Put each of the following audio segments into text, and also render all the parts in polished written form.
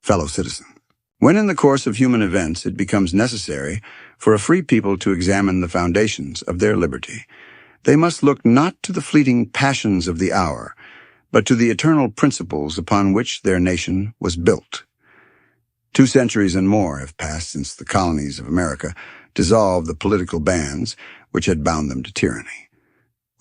fellow citizen. When in the course of human events it becomes necessary for a free people to examine the foundations of their liberty, they must look not to the fleeting passions of the hour, but to the eternal principles upon which their nation was built. 2 centuries and more have passed since the colonies of America dissolved the political bands which had bound them to tyranny.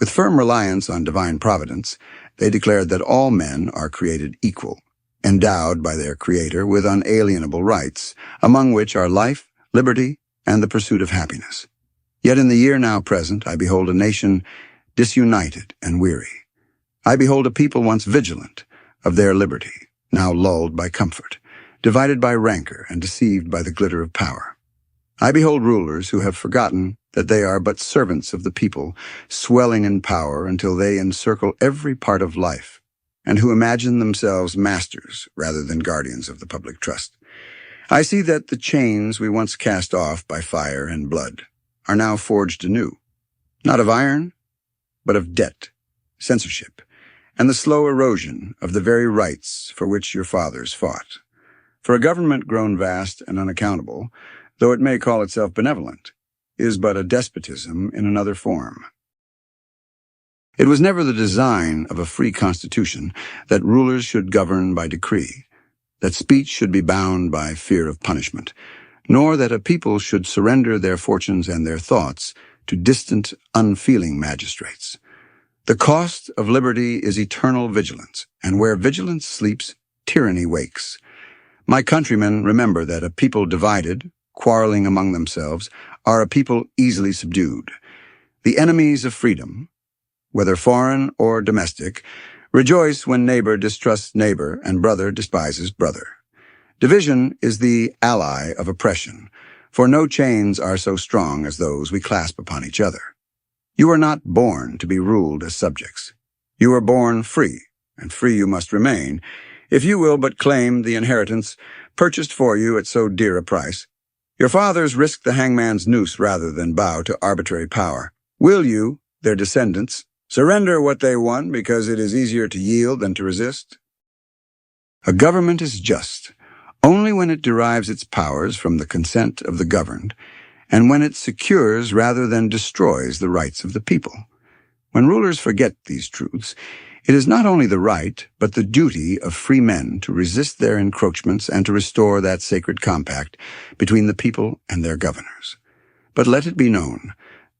With firm reliance on divine providence, they declared that all men are created equal, endowed by their Creator with unalienable rights, among which are life, liberty, and the pursuit of happiness. Yet in the year now present, I behold a nation disunited and weary. I behold a people once vigilant of their liberty, now lulled by comfort, divided by rancor and deceived by the glitter of power. I behold rulers who have forgotten that they are but servants of the people, swelling in power until they encircle every part of life, and who imagine themselves masters rather than guardians of the public trust. I see that the chains we once cast off by fire and blood are now forged anew, not of iron, but of debt, censorship, and the slow erosion of the very rights for which your fathers fought. For a government grown vast and unaccountable, though it may call itself benevolent, is but a despotism in another form. It was never the design of a free constitution that rulers should govern by decree, that speech should be bound by fear of punishment, nor that a people should surrender their fortunes and their thoughts to distant, unfeeling magistrates. The cost of liberty is eternal vigilance, and where vigilance sleeps, tyranny wakes. My countrymen, remember that a people divided, quarreling among themselves, are a people easily subdued. The enemies of freedom, whether foreign or domestic, rejoice when neighbor distrusts neighbor and brother despises brother. Division is the ally of oppression, for no chains are so strong as those we clasp upon each other. You are not born to be ruled as subjects. You are born free, and free you must remain, if you will but claim the inheritance purchased for you at so dear a price. Your fathers risked the hangman's noose rather than bow to arbitrary power. Will you, their descendants, surrender what they won because it is easier to yield than to resist? A government is just only when it derives its powers from the consent of the governed, and when it secures rather than destroys the rights of the people. When rulers forget these truths, it is not only the right, but the duty of free men to resist their encroachments and to restore that sacred compact between the people and their governors. But let it be known,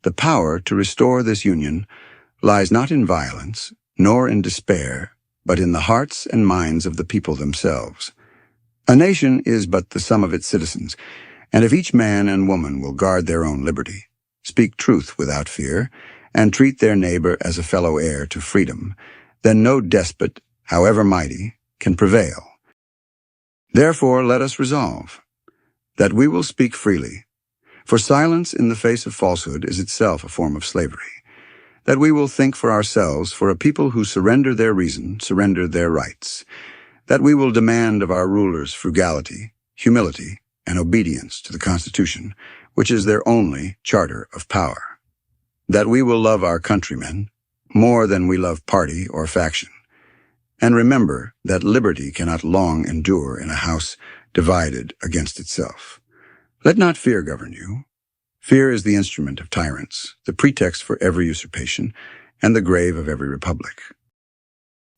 the power to restore this union lies not in violence, nor in despair, but in the hearts and minds of the people themselves. A nation is but the sum of its citizens, and if each man and woman will guard their own liberty, speak truth without fear, and treat their neighbor as a fellow heir to freedom, then no despot, however mighty, can prevail. Therefore let us resolve that we will speak freely, for silence in the face of falsehood is itself a form of slavery, that we will think for ourselves, for a people who surrender their reason, surrender their rights, that we will demand of our rulers frugality, humility, and obedience to the Constitution, which is their only charter of power, that we will love our countrymen more than we love party or faction, and remember that liberty cannot long endure in a house divided against itself. Let not fear govern you. Fear is the instrument of tyrants, the pretext for every usurpation, and the grave of every republic.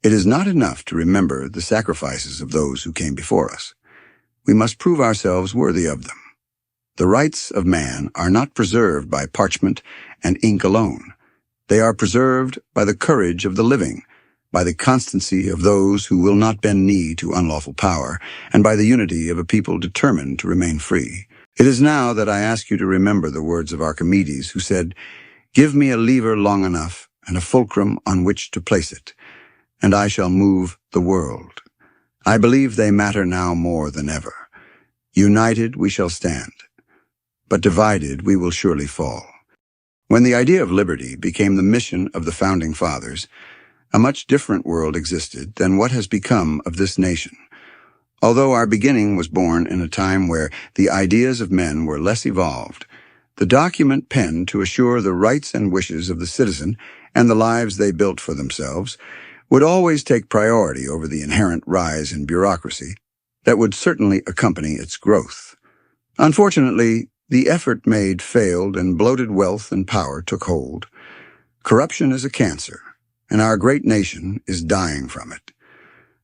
It is not enough to remember the sacrifices of those who came before us. We must prove ourselves worthy of them. The rights of man are not preserved by parchment and ink alone. They are preserved by the courage of the living, by the constancy of those who will not bend knee to unlawful power, and by the unity of a people determined to remain free. It is now that I ask you to remember the words of Archimedes, who said, "Give me a lever long enough and a fulcrum on which to place it, and I shall move the world." I believe they matter now more than ever. United we shall stand, but divided we will surely fall. When the idea of liberty became the mission of the Founding Fathers, a much different world existed than what has become of this nation. Although our beginning was born in a time where the ideas of men were less evolved, the document penned to assure the rights and wishes of the citizen and the lives they built for themselves would always take priority over the inherent rise in bureaucracy that would certainly accompany its growth. Unfortunately, the effort made failed and bloated wealth and power took hold. Corruption is a cancer, and our great nation is dying from it.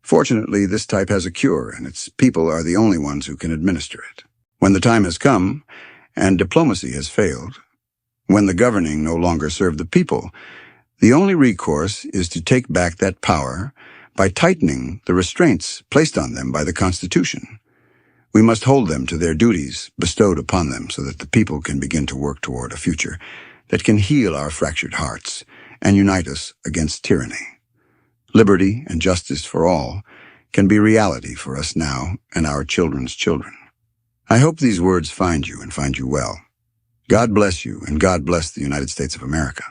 Fortunately, this type has a cure, and its people are the only ones who can administer it. When the time has come, and diplomacy has failed, when the governing no longer serve the people, the only recourse is to take back that power by tightening the restraints placed on them by the Constitution. We must hold them to their duties bestowed upon them so that the people can begin to work toward a future that can heal our fractured hearts and unite us against tyranny. Liberty and justice for all can be reality for us now and our children's children. I hope these words find you and find you well. God bless you, and God bless the United States of America.